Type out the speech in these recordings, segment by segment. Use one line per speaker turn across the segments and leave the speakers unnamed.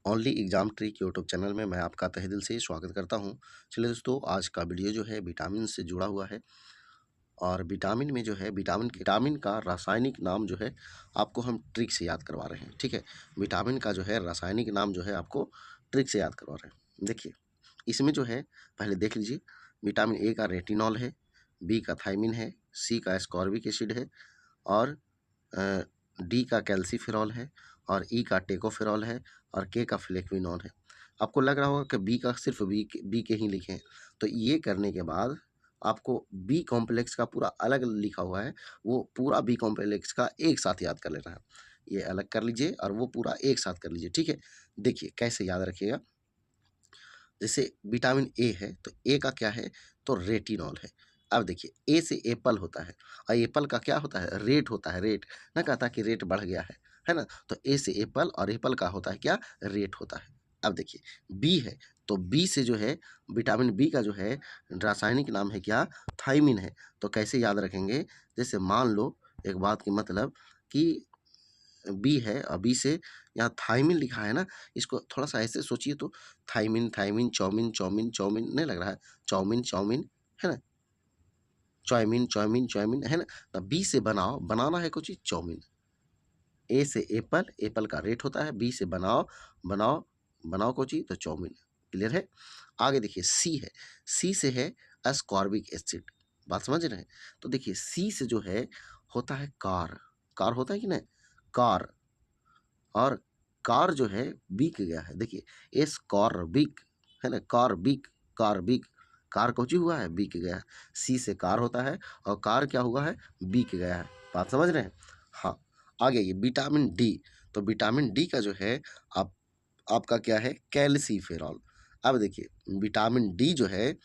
Only exam trick YouTube channel में मैं आपका तहे दिल से स्वागत करता हूं। चलिए दोस्तों, आज का वीडियो जो है विटामिन से जुड़ा हुआ है। और विटामिन में जो है विटामिन का रासायनिक नाम जो है आपको हम ट्रिक से याद करवा रहे हैं। ठीक है, विटामिन का जो है रासायनिक नाम जो है आपको ट्रिक से याद करवा रहे हैं। देखिए, इसमें जो है पहले देख लीजिए। विटामिन ए का रेटिनॉल है, बी का थायमिन है, सी का एस्कॉर्बिक एसिड है, और डी का कैल्सीफेरॉल है, और ई का टेकोफेरॉल है, और के का फ्लेक्विनॉन है। आपको लग रहा होगा कि बी का सिर्फ बी के ही लिखे हैं। तो ये करने के बाद आपको बी कॉम्प्लेक्स का पूरा अलग लिखा हुआ है, वो पूरा बी कॉम्प्लेक्स का एक साथ याद कर लेना है। ये अलग कर लीजिए और वो पूरा एक साथ कर लीजिए। ठीक है, देखिए कैसे याद रखिएगा। जैसे विटामिन ए है तो ए का क्या है, तो रेटिनॉल है। अब देखिए, ए से एप्पल होता है, और एप्पल का क्या होता है, रेट होता है। रेट ना कहता कि रेट बढ़ गया है ना। तो ए से एप्पल, और एप्पल का होता है क्या, रेट होता है। अब देखिए, बी है तो बी से जो है विटामिन बी का जो है रासायनिक नाम है क्या, थायमिन है। तो कैसे याद रखेंगे, जैसे मान लो एक बात की मतलब कि बी है और बी से यहाँ थायमिन लिखा है ना, इसको थोड़ा सा ऐसे सोचिए तो thiamine thiamine, chowmein chowmein chowmein नहीं लग रहा है, चाउमीन चाउमीन है ना, चाउमीन चाउमीन चाउमीन है ना। तो बी से बनाओ, बनाना है कुछ चीज चाउमीन। ए से एप्पल, एप्पल का रेट होता है। बी से बनाओ, बनाओ बनाओ को चीज तो चाउमीन। क्लियर है। आगे देखिए, सी है, सी से है एस्कॉर्बिक एसिड। बात समझ रहे हैं। तो देखिए, सी से जो है होता है कार, कार होता है कि नहीं, कार। और कार जो है बिक गया है। देखिए, एस कॉर्बिक है ना, कॉर्बिक, कॉर्बिक, कार कोची हुआ है, बिक गया है। सी से कार होता है, और कार क्या हुआ है, बिक गया है। बात समझ रहे हैं। हाँ, आगे ये विटामिन डी। तो विटामिन डी का जो है आप आपका क्या है, कैल्सीफेरॉल। अब देखिए, विटामिन डी जो है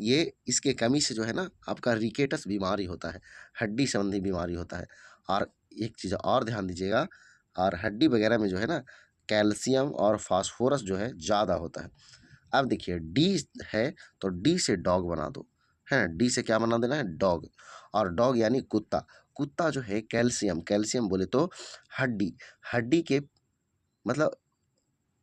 ये इसके कमी से जो है ना आपका रिकेटस बीमारी होता है, हड्डी संबंधी बीमारी होता है। और एक चीज़ और ध्यान दीजिएगा, और हड्डी वगैरह में जो है ना कैल्शियम और फास्फोरस जो है ज़्यादा होता है। अब देखिए, डी है तो डी से डॉग बना दो, है ना। डी से क्या बना देना है, डॉग। और डॉग यानी कुत्ता। कुत्ता जो है कैल्शियम, कैल्शियम बोले तो हड्डी, हड्डी के मतलब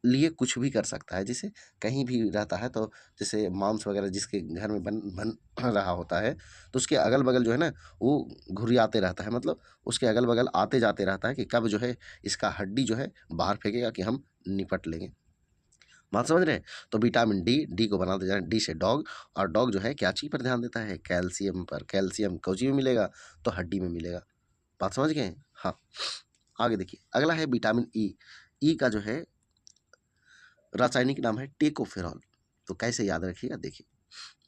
लिए कुछ भी कर सकता है। जैसे कहीं भी रहता है तो जैसे मांस वगैरह जिसके घर में बन बन रहा होता है, तो उसके अगल बगल जो है ना वो घुरियाते रहता है, मतलब उसके अगल बगल आते जाते रहता है कि कब जो है इसका हड्डी जो है बाहर फेंकेगा कि हम निपट लेंगे। बात समझ रहे हैं। तो विटामिन डी, डी को बना देना डी से डॉग। और डॉग जो है क्या चीज़ पर ध्यान देता है, कैल्शियम पर। कैल्शियम कौची में मिलेगा, तो हड्डी में मिलेगा। बात समझ गए। हाँ, आगे देखिए, अगला है विटामिन ई। ई का जो है रासायनिक नाम है टेकोफेरॉल। तो कैसे याद रखिएगा, देखिए,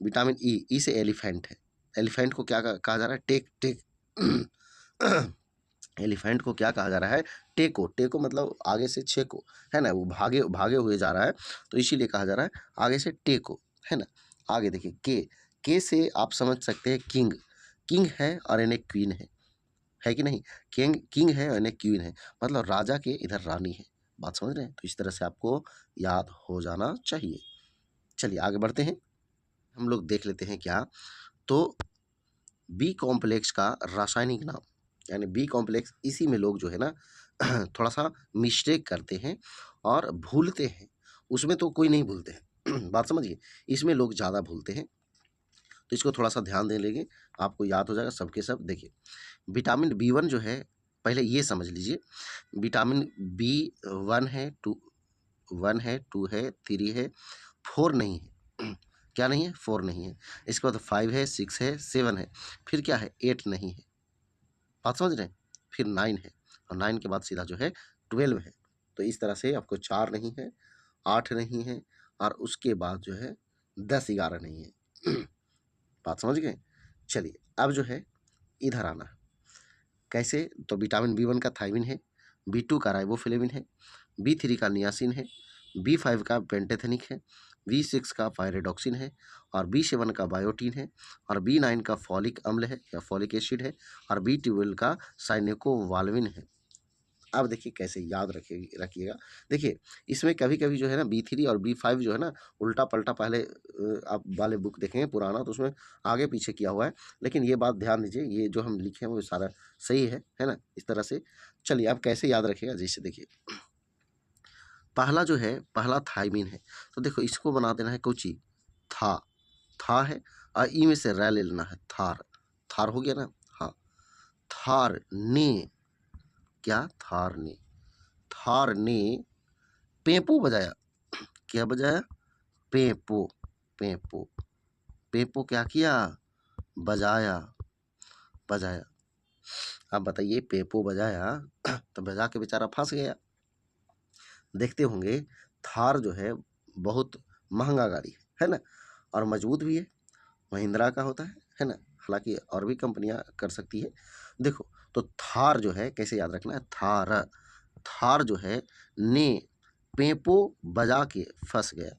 विटामिन ई, ई से एलिफेंट है। एलिफेंट को क्या कहा जा रहा है, टेक टेक एलिफेंट को क्या कहा जा रहा है, टेको। टेको मतलब आगे से छेको, है ना, वो भागे भागे हुए जा रहा है, तो इसीलिए कहा जा रहा है आगे से टेको, है ना। आगे देखिए, के से आप समझ सकते हैं किंग। किंग है और यानी क्वीन है कि नहीं। किंग किंग है और एक क्वीन है, मतलब राजा के इधर रानी है। बात समझ रहे हैं। तो इस तरह से आपको याद हो जाना चाहिए। चलिए आगे बढ़ते हैं, हम लोग देख लेते हैं क्या। तो बी कॉम्प्लेक्स का रासायनिक नाम, यानी बी कॉम्प्लेक्स, इसी में लोग जो है ना थोड़ा सा मिस्टेक करते हैं और भूलते हैं। उसमें तो कोई नहीं भूलते हैं बात समझिए, इसमें लोग ज़्यादा भूलते हैं। तो इसको थोड़ा सा ध्यान दे लेंगे, आपको याद हो जाएगा सबके सब। देखिए, विटामिन बी वन जो है, पहले ये समझ लीजिए, विटामिन बी वन है, टू वन है, टू है, थ्री है, फोर नहीं है क्या नहीं है, फोर नहीं है। इसके बाद फाइव है, सिक्स है, सेवन है, फिर क्या है, एट नहीं है। बात समझ रहे हैं। फिर नाइन है, और नाइन के बाद सीधा जो है ट्वेल्व है। तो इस तरह से आपको चार नहीं है, आठ नहीं है, और उसके बाद जो है 10 11 नहीं है बात समझ गए। चलिए, अब जो है इधर आना है। कैसे, तो विटामिन बी वन का थायमिन है, बी टू का राइबोफ्लेविन है, बी थ्री का नियासिन है, बी फाइव का पेंटेथेनिक है, बी सिक्स का पायरिडॉक्सिन है, और बी सेवन का बायोटीन है, और बी नाइन का फॉलिक अम्ल है या फॉलिक एसिड है, और बी ट्वेल्व का साइनेकोवाल्विन है। अब देखिए कैसे याद रखिएगा। देखिए, इसमें कभी कभी जो है ना बी थ्री और बी फाइव जो है ना उल्टा पलटा, पहले आप वाले बुक देखेंगे पुराना तो उसमें आगे पीछे किया हुआ है, लेकिन ये बात ध्यान दीजिए, ये जो हम लिखे हैं वो सारा सही है ना, इस तरह से। चलिए, आप कैसे याद रखिएगा, जैसे देखिए, पहला जो है पहला थाइमीन है, तो देखो इसको बना देना है कोची था है और ई में से रै ले लेना है थार हो गया ना। हाँ, थार ने क्या थार ने पेपो बजाया। क्या बजाया? पेपो पेपो पेपो क्या किया? बजाया बजाया। अब बताइए पेपो बजाया तो बजा के बेचारा फंस गया। देखते होंगे थार जो है बहुत महंगा गाड़ी है ना, और मजबूत भी है, महिंद्रा का होता है ना। हालांकि और भी कंपनियां कर सकती है। देखो तो थार जो है कैसे याद रखना है, थार जो है ने पेपो बजा के फंस गया।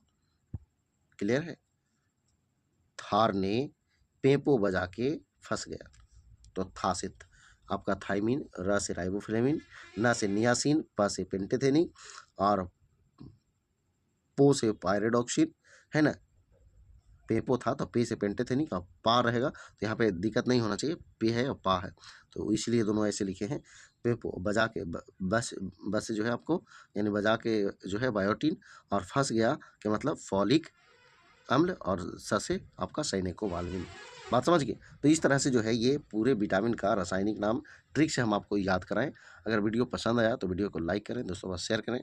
क्लियर है? थार ने पेपो बजा के फंस गया। तो था से आपका थाइमीन, र से राइबोफ्लेविन, न से नियासिन, प से पेंटेथेनिन और पो से पायरिडॉक्सिन है ना। पेपो था तो पे से पेंटेथेनिक और पा रहेगा, तो यहाँ पे दिक्कत नहीं होना चाहिए, पे है और पा है, तो इसलिए दोनों ऐसे लिखे हैं। पेपो बजा के बस से जो है आपको यानी बजा के जो है बायोटीन, और फंस गया कि मतलब फॉलिक अम्ल, और स से आपका साइनेकोबाल्मिन। बात समझ गए? तो इस तरह से जो है ये पूरे विटामिन का रासायनिक नाम ट्रिक से हम आपको याद कराएं। अगर वीडियो पसंद आया तो वीडियो को लाइक करें, दोस्तों के साथ शेयर करें,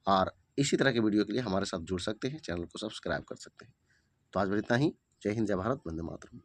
और इसी तरह के वीडियो के लिए हमारे साथ जुड़ सकते हैं, चैनल को सब्सक्राइब कर सकते हैं। तो आज बस इतना ही। जय हिंद, जय भारत, वंदे मातरम।